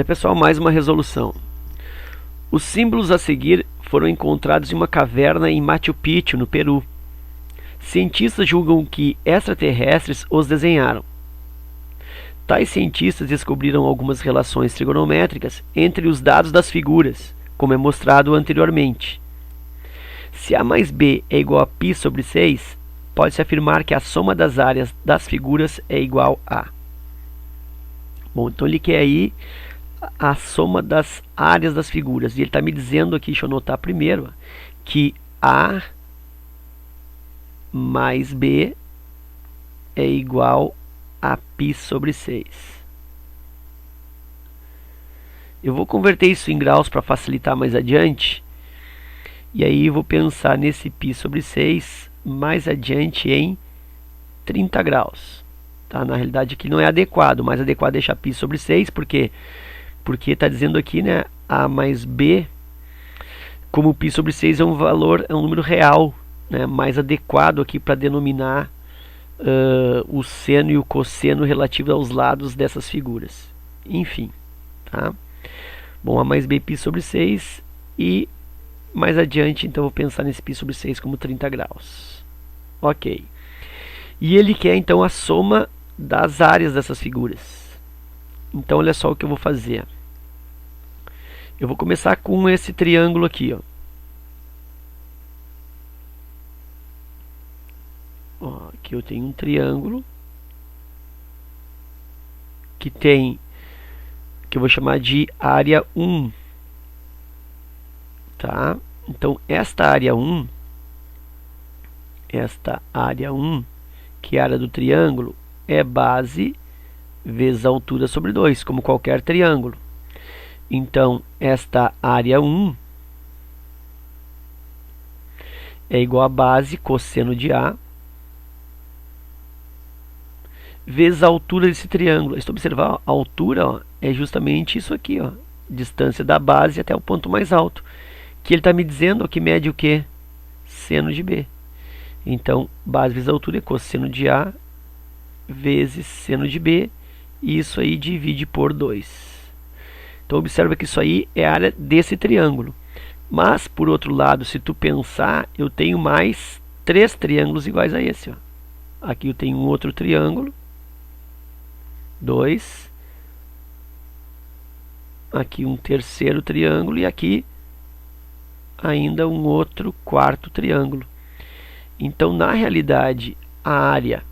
Pessoal, mais uma resolução. Os símbolos a seguir foram encontrados em uma caverna em Machu Picchu, no Peru. Cientistas julgam que extraterrestres os desenharam. Tais cientistas descobriram algumas relações trigonométricas entre os dados das figuras, como é mostrado anteriormente. Se A mais B é igual a π sobre 6, pode-se afirmar que a soma das áreas das figuras é igual a... Bom, então ele quer aí a soma das áreas das figuras. E ele está me dizendo aqui, deixa eu anotar primeiro, que A mais B é igual a π sobre 6. Eu vou converter isso em graus para facilitar mais adiante. E aí vou pensar nesse π sobre 6 mais adiante em 30 graus. Tá? Na realidade aqui não é adequado, mais adequado é deixar π sobre 6, porque está dizendo aqui, né, A mais B, como π sobre 6 é um valor, é um número real, né, mais adequado aqui para denominar o seno e o cosseno relativo aos lados dessas figuras. Enfim, tá? Bom, A mais B π sobre 6 e mais adiante, então vou pensar nesse π sobre 6 como 30 graus. Ok. E ele quer então a soma das áreas dessas figuras. Então olha só o que eu vou fazer. Eu vou começar com esse triângulo aqui, ó. Aqui eu tenho um triângulo que eu vou chamar de área 1. Tá? Então esta área 1, que é a área do triângulo, é base vezes a altura sobre 2, como qualquer triângulo. Então esta área 1 é igual a base cosseno de A vezes a altura desse triângulo. Se tu observar, a altura, ó, é justamente isso aqui, ó, distância da base até o ponto mais alto, que ele está me dizendo, ó, que mede o que? Seno de B. Então base vezes a altura é cosseno de A vezes seno de B, e isso aí divide por 2. Então observa que isso aí é a área desse triângulo. Mas por outro lado, se tu pensar, eu tenho mais 3 triângulos iguais a esse, ó. Aqui eu tenho um outro triângulo, 2, aqui um terceiro triângulo e aqui ainda um outro quarto triângulo. Então na realidade a área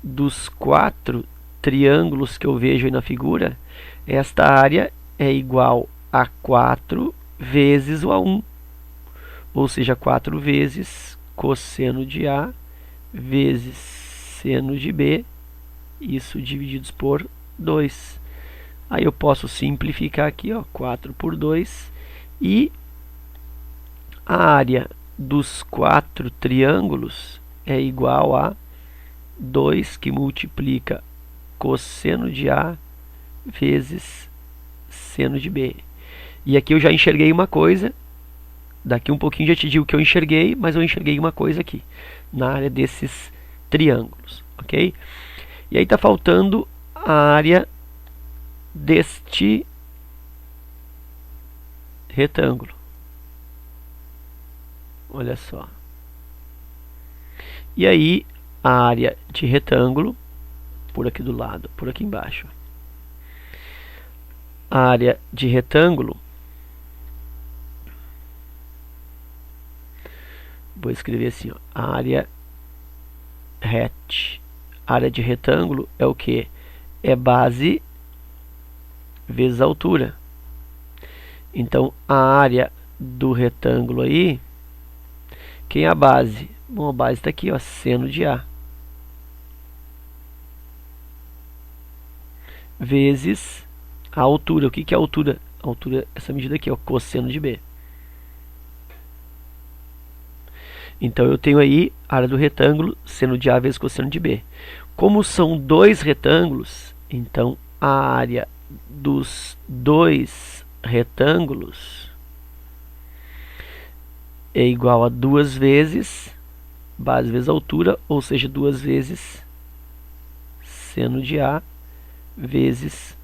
dos 4 triângulos que eu vejo aí na figura, esta área é igual a 4 vezes o A1, ou seja, 4 vezes cosseno de A vezes seno de B, isso divididos por 2. Aí eu posso simplificar aqui, ó, 4 por 2, e a área dos 4 triângulos é igual a 2 que multiplica cosseno de A vezes seno de B. E aqui eu já enxerguei uma coisa, daqui um pouquinho já te digo que eu enxerguei, mas eu enxerguei uma coisa aqui, na área desses triângulos, ok? E aí está faltando a área deste retângulo. Olha só. E aí a área de retângulo, por aqui do lado, por aqui embaixo. A área de retângulo, vou escrever assim, ó, área ret. Área de retângulo é o que? É base vezes a altura. Então a área do retângulo aí, quem é a base? Bom, a base está aqui, ó, seno de A vezes a altura. O que é a altura? A altura, essa medida aqui, ó, cosseno de B. Então eu tenho aí a área do retângulo, seno de A vezes cosseno de B. Como são 2 retângulos, então a área dos 2 retângulos é igual a 2 vezes base vezes altura, ou seja, 2 vezes seno de A vezes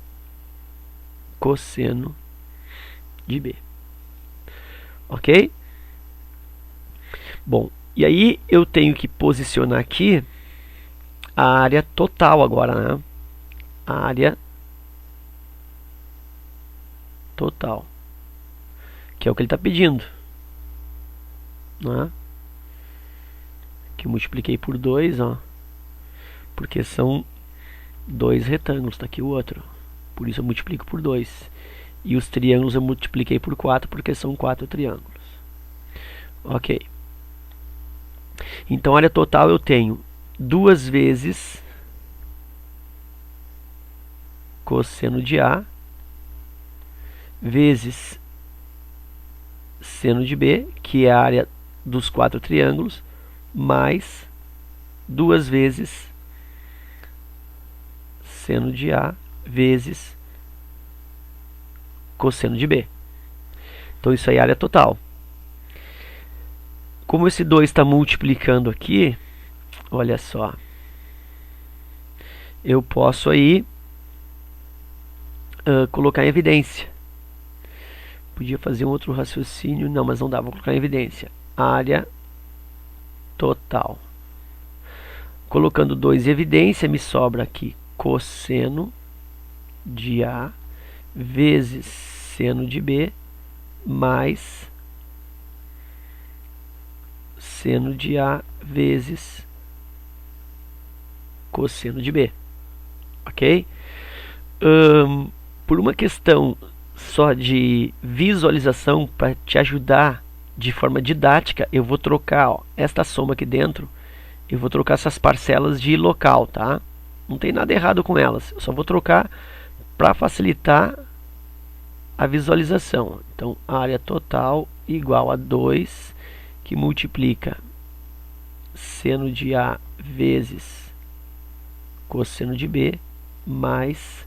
cosseno de B. Ok? Bom, e aí eu tenho que posicionar aqui a área total agora, né? A área total, que é o que ele está pedindo, né? Que eu multipliquei por 2, ó, porque são 2 retângulos, tá aqui o outro, por isso eu multiplico por 2. E os triângulos eu multipliquei por 4, porque são 4 triângulos. Ok. Então, a área total eu tenho 2 vezes cosseno de A vezes seno de B, que é a área dos 4 triângulos, mais 2 vezes seno de A vezes cosseno de B. Então isso aí é a área total. Como esse 2 está multiplicando aqui, olha só, eu posso aí colocar em evidência. Podia fazer um outro raciocínio, não, mas não dá, vou colocar em evidência. Área total. Colocando 2 em evidência, me sobra aqui cosseno de A vezes seno de B mais seno de A vezes cosseno de B. Ok? Por uma questão só de visualização, para te ajudar de forma didática, eu vou trocar, ó, esta soma aqui dentro, eu vou trocar essas parcelas de local, tá? Não tem nada errado com elas, eu só vou trocar para facilitar a visualização. Então, área total igual a 2, que multiplica seno de A vezes cosseno de B, mais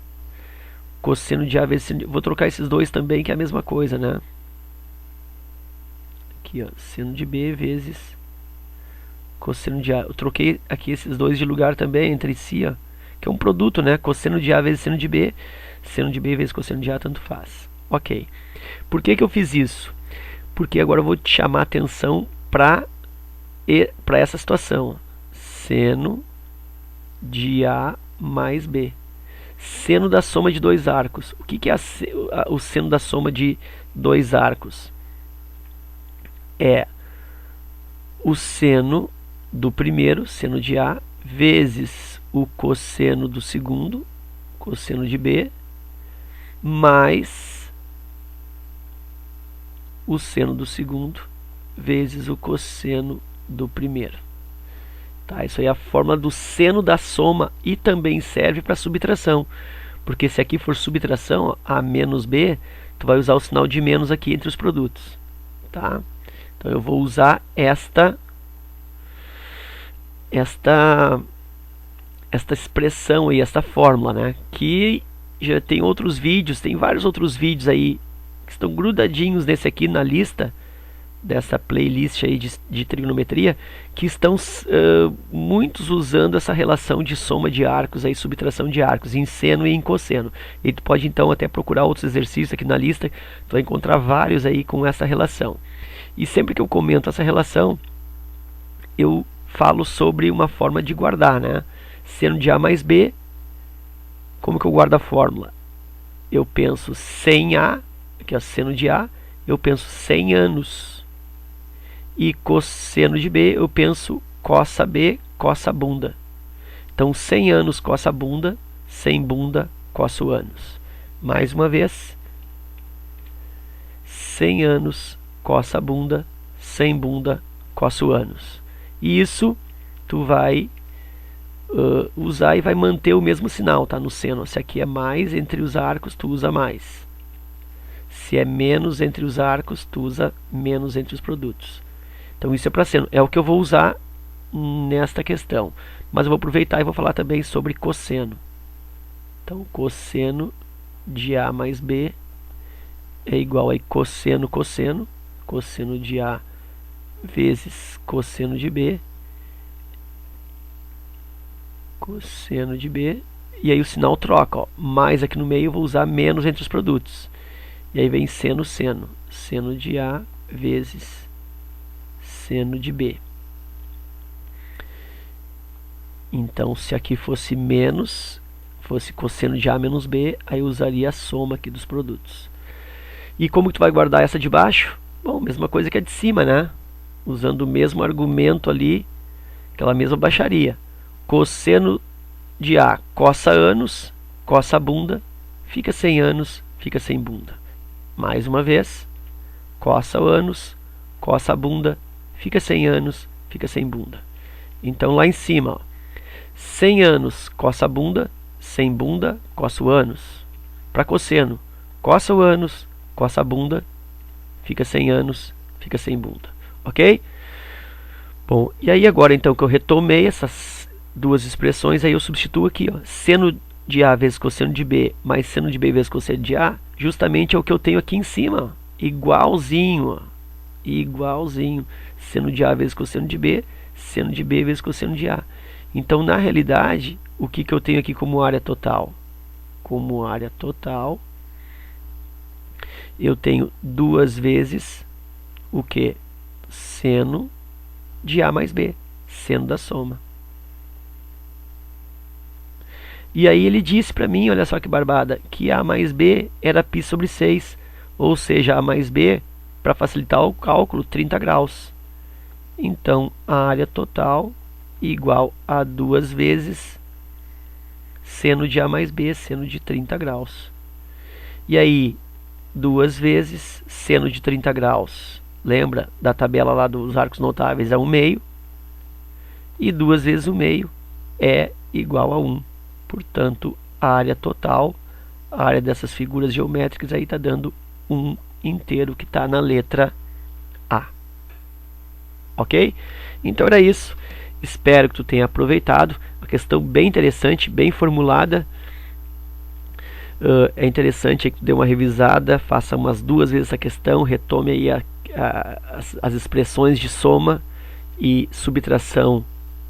cosseno de A vezes seno de... Vou trocar esses dois também, que é a mesma coisa, né? Aqui, ó, seno de B vezes cosseno de A. Eu troquei aqui esses dois de lugar também, entre si, ó, que é um produto, né? Cosseno de A vezes seno de B vezes cosseno de A, tanto faz. Ok. Por que eu fiz isso? Porque agora eu vou te chamar a atenção para essa situação. Seno de A mais B. Seno da soma de 2 arcos. O que é o seno da soma de 2 arcos? É o seno do primeiro, seno de A, vezes o cosseno do segundo, cosseno de B, mais o seno do segundo vezes o cosseno do primeiro. Tá, isso aí é a fórmula do seno da soma e também serve para subtração. Porque se aqui for subtração, ó, A menos B, tu vai usar o sinal de menos aqui entre os produtos. Tá? Então eu vou usar esta expressão aí, esta fórmula, né? Que já tem outros vídeos, tem vários outros vídeos aí que estão grudadinhos nesse aqui na lista dessa playlist aí de trigonometria, que estão muitos usando essa relação de soma de arcos aí, subtração de arcos em seno e em cosseno. E tu pode então até procurar outros exercícios aqui na lista, tu vai encontrar vários aí com essa relação. E sempre que eu comento essa relação, eu falo sobre uma forma de guardar, né? Seno de A mais B, como que eu guardo a fórmula? Eu penso 100A, que é o seno de A, eu penso 100 anos. E cosseno de B, eu penso cossa B, cossa bunda. Então, 100 anos cossa bunda, 100 bunda cosso anos. Mais uma vez, 100 anos coça bunda, 100 bunda cosso anos. E isso tu vai usar e vai manter o mesmo sinal, tá? No seno. Se aqui é mais entre os arcos, tu usa mais. Se é menos entre os arcos, tu usa menos entre os produtos. Então isso é para seno. É o que eu vou usar nesta questão. Mas eu vou aproveitar e vou falar também sobre cosseno. Então cosseno de A mais B é igual a cosseno, cosseno. Cosseno de A vezes cosseno de B. Cosseno de B e aí o sinal troca, ó, mais aqui no meio eu vou usar menos entre os produtos. E aí vem seno, seno. Seno de A vezes seno de B. Então, se aqui fosse menos, fosse cosseno de A menos B, aí eu usaria a soma aqui dos produtos. E como que tu vai guardar essa de baixo? Bom, mesma coisa que a de cima, né? Usando o mesmo argumento ali, aquela mesma baixaria. Cosseno de A, coça anos, coça bunda, fica sem anos, fica sem bunda. Mais uma vez, coça anos, coça bunda, fica sem anos, fica sem bunda. Então lá em cima, ó, 100 anos, coça bunda, sem bunda, coça o ânus. Para cosseno, coça o ânus, coça a bunda, fica sem ânus, fica sem bunda. Ok? Bom, e aí agora então que eu retomei essas duas expressões, aí eu substituo aqui, ó, seno de A vezes cosseno de B mais seno de B vezes cosseno de A, justamente é o que eu tenho aqui em cima, ó, igualzinho, ó, igualzinho, seno de A vezes cosseno de B, seno de B vezes cosseno de A. Então, na realidade, o que eu tenho aqui como área total? Como área total, eu tenho duas vezes o que? Seno de A mais B, seno da soma. E aí ele disse para mim, olha só que barbada, que A mais B era π sobre 6, ou seja, A mais B, para facilitar o cálculo, 30 graus. Então, a área total igual a 2 vezes seno de A mais B, seno de 30 graus. E aí, 2 vezes seno de 30 graus. Lembra da tabela lá dos arcos notáveis? É 1 meio. E 2 vezes 1 meio é igual a 1. Portanto, a área total, a área dessas figuras geométricas aí está dando 1 inteiro, que está na letra A. Ok? Então era isso. Espero que tu tenha aproveitado. Uma questão bem interessante, bem formulada. É interessante que tu dê uma revisada, faça umas 2 vezes essa questão, retome aí as expressões de soma e subtração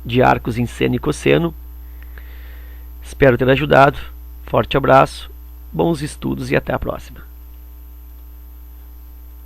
de arcos em seno e cosseno. Espero ter ajudado. Forte abraço, bons estudos e até a próxima.